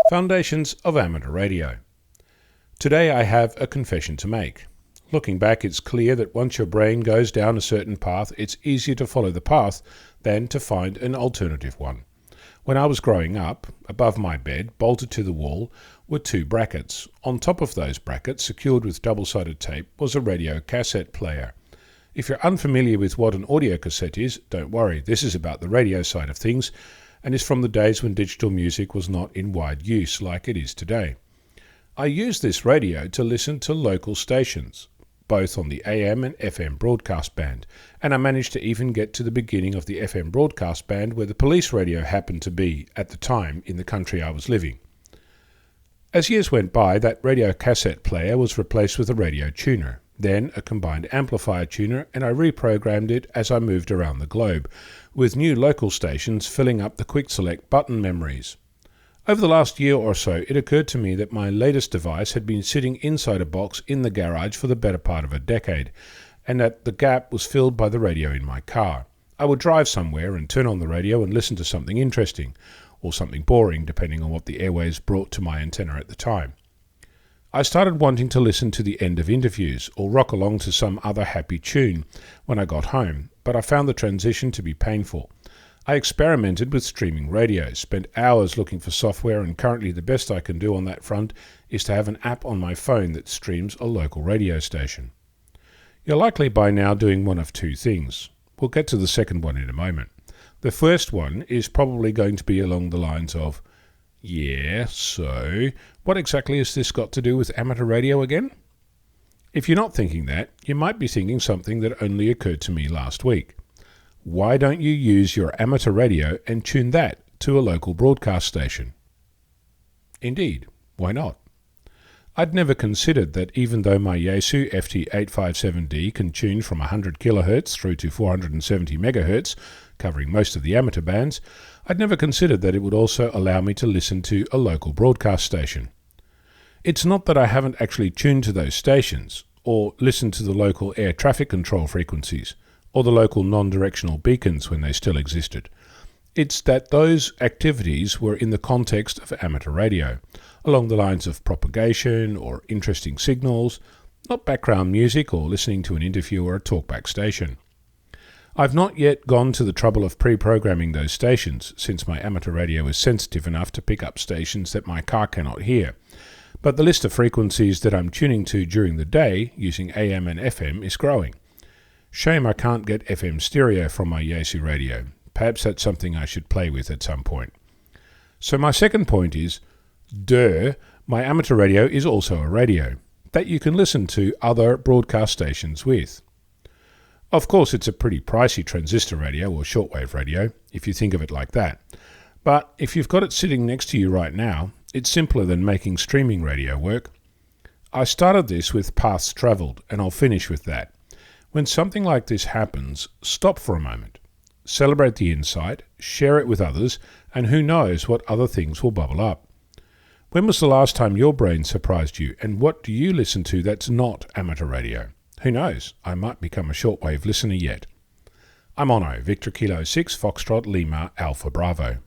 Foundations of Amateur Radio. Today I have a confession to make. Looking back, it's clear that once your brain goes down a certain path, it's easier to follow the path than to find an alternative one. When I was growing up, above my bed, bolted to the wall, were two brackets. On top of those brackets, secured with double-sided tape, was a radio-cassette player. If you're unfamiliar with what an audio cassette is, don't worry, this is about the radio side of things, and is from the days when digital music was not in wide use like it is today. I used this radio to listen to local stations, both on the AM and FM broadcast band, and I managed to even get to the beginning of the FM broadcast band where the police radio happened to be at the time in the country I was living. As years went by, that radio cassette player was replaced with a radio tuner, then a combined amplifier tuner, and I reprogrammed it as I moved around the globe, with new local stations filling up the quick select button memories. Over the last year or so, it occurred to me that my latest device had been sitting inside a box in the garage for the better part of a decade, and that the gap was filled by the radio in my car. I would drive somewhere and turn on the radio and listen to something interesting, or something boring, depending on what the airwaves brought to my antenna at the time. I started wanting to listen to the end of interviews or rock along to some other happy tune when I got home, but I found the transition to be painful. I experimented with streaming radio, spent hours looking for software, and currently the best I can do on that front is to have an app on my phone that streams a local radio station. You're likely by now doing one of two things. We'll get to the second one in a moment. The first one is probably going to be along the lines of, yeah, so what exactly has this got to do with amateur radio again? If you're not thinking that, you might be thinking something that only occurred to me last week. Why don't you use your amateur radio and tune that to a local broadcast station? Indeed, why not? I'd never considered that even though my Yaesu FT857D can tune from 100 kHz through to 470 MHz, covering most of the amateur bands, I'd never considered that it would also allow me to listen to a local broadcast station. It's not that I haven't actually tuned to those stations, or listened to the local air traffic control frequencies, or the local non-directional beacons when they still existed. It's that those activities were in the context of amateur radio, along the lines of propagation or interesting signals, not background music or listening to an interview or a talkback station. I've not yet gone to the trouble of pre-programming those stations, since my amateur radio is sensitive enough to pick up stations that my car cannot hear. But the list of frequencies that I'm tuning to during the day, using AM and FM, is growing. Shame I can't get FM stereo from my Yaesu radio. Perhaps that's something I should play with at some point. So my second point is, my amateur radio is also a radio that you can listen to other broadcast stations with. Of course, it's a pretty pricey transistor radio or shortwave radio, if you think of it like that. But if you've got it sitting next to you right now, it's simpler than making streaming radio work. I started this with Paths Travelled, and I'll finish with that. When something like this happens, stop for a moment. Celebrate the insight, share it with others, and who knows what other things will bubble up. When was the last time your brain surprised you, and what do you listen to that's not amateur radio? Who knows, I might become a shortwave listener yet. I'm Onno, Victor Kilo 6 Foxtrot Lima Alpha Bravo.